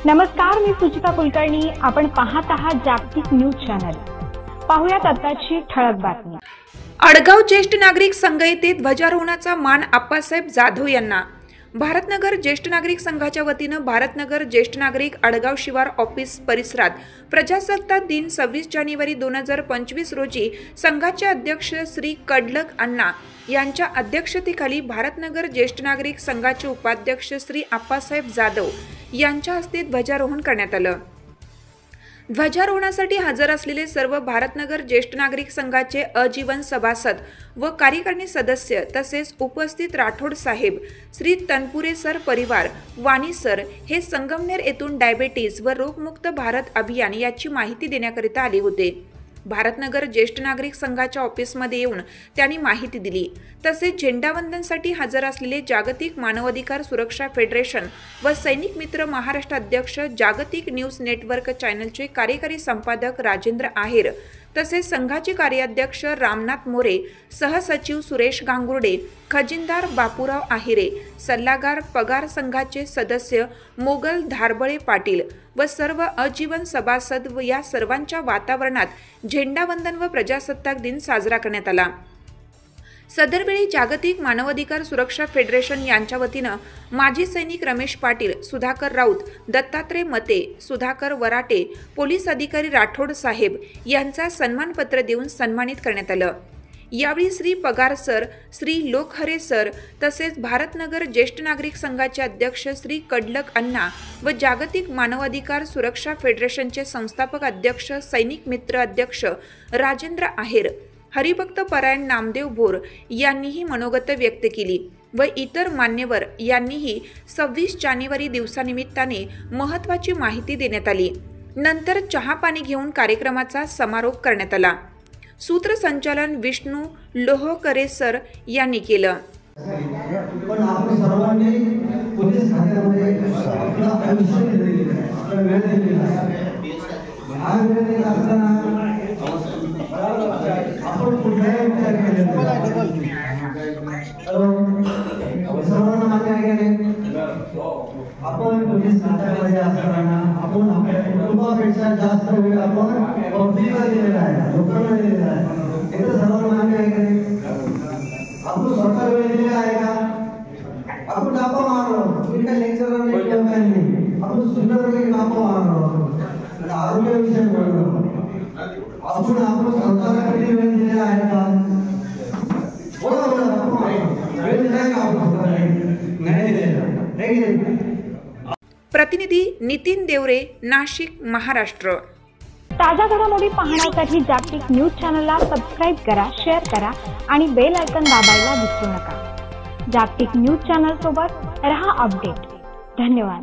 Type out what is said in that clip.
नमस्कार, मी सुचिता कुलकर्णी. आपण पाहत आहात जागतिक न्यूज चॅनल. पाहुयात आताची ठळक बातमी. अडगाव ज्येष्ठ नागरिक संघ येथे ध्वजारोहणाचा मान आप्पासाहेब जाधव यांना. भारतनगर ज्येष्ठ नागरिक संघाच्या वतीनं भारतनगर ज्येष्ठ नागरिक अडगाव शिवार ऑफिस परिसरात प्रजासत्ताक दिन 26 जानेवारी 2025 रोजी संघाचे अध्यक्ष श्री कडलक अण्णा यांच्या अध्यक्षतेखाली भारतनगर ज्येष्ठ नागरिक संघाचे उपाध्यक्ष श्री आप्पासाहेब जाधव यांच्या हस्ते ध्वजारोहण करण्यात आलं. ध्वजारोहणासाठी हजर असलेले सर्व भारतनगर ज्येष्ठ नागरिक संघाचे आजीवन सभासद व कार्यकारिणी सदस्य तसेच उपस्थित राठोड साहेब, श्री तनपुरे सर परिवार, वाणी सर हे संगमनेर येथून डायबिटीज व रोगमुक्त भारत अभियान याची माहिती देण्याकरिता आले होते. भारतनगर ज्येष्ठ नागरिक संघाच्या ऑफिसमध्ये येऊन त्यांनी माहिती दिली. तसेच झेंडावंदनसाठी हजर असलेले जागतिक मानवाधिकार सुरक्षा फेडरेशन व सैनिक मित्र महाराष्ट्र अध्यक्ष जागतिक न्यूज नेटवर्क चॅनलचे कार्यकारी संपादक राजेंद्र आहेर, तसेच संघाचे कार्याध्यक्ष रामनाथ मोरे, सहसचिव सुरेश गांगुर्डे, खजिनदार बापूराव आहिरे, सल्लागार पगार संघाचे सदस्य मोगल धारबळे पाटील व सर्व आजीवन सभासद व या सर्वांच्या वातावरणात झेंडावंदन व प्रजासत्ताक दिन साजरा करण्यात आला. सदरवेळी जागतिक मानवाधिकार सुरक्षा फेडरेशन यांच्या वतीनं माजी सैनिक रमेश पाटील, सुधाकर राऊत, दत्तात्रय मते, सुधाकर वराटे, पोलीस अधिकारी राठोड साहेब यांचा सन्मानपत्र देऊन सन्मानित करण्यात आलं. यावेळी श्री पगार सर, श्री लोकहरे सर तसेच भारतनगर ज्येष्ठ नागरिक संघाचे अध्यक्ष श्री कडलक अण्णा व जागतिक मानवाधिकार सुरक्षा फेडरेशनचे संस्थापक अध्यक्ष सैनिक मित्र अध्यक्ष राजेंद्र आहेर, हरिभक्त परायण नामदेव भोर यांनीही मनोगत व्यक्त केली व इतर मान्यवर यांनीही 26 जानेवारी दिवसानिमित्ताने महत्त्वाची माहिती देण्यात आली. नंतर चहापाणी घेऊन कार्यक्रमाचा समारोप करण्यात आला. सूत्रसंचालन विष्णू लोहकरे सर यांनी केलं. पण आपण सर्वांनी पोलीस खात्यामध्ये आपलं आयुष्य दिलेलं आहे, आपला वेळ दिलेला आहे. हा वेळ देत असताना आपण कुठलाही विचार केलेला नाही. सर्वांना मान्य आहे की आपण पोलीस खात्यामध्ये असताना आपण आपल्या कुटुंबापेक्षा जास्त वेळ आपण पब्लिकला दिलेला आहे, लोकांना दिलेला आहे. हे तर सर्वांना मान्य आहे की आपण स्वतः वेळ दिलेला आहे का? आपण गप्पा मारलो, तुम्ही काय लेक्चर नाही, आपण सुंदर गप्पा मारलो, आरोग्याविषयी बोललो. आपण स्वतःला कधी वेळ दिलेला आहे का? बोला वेळ दिला का? आपण नाही दिलेला. प्रतिनिधी नितीन देवरे, नाशिक, महाराष्ट्र. ताज्या घडामोडी पाहण्यासाठी जागतिक न्यूज चॅनलला सबस्क्राईब करा, शेअर करा आणि बेल आयकॉन दाबायला विसरू नका. जागतिक न्यूज चॅनल सोबत रहा अपडेट. धन्यवाद.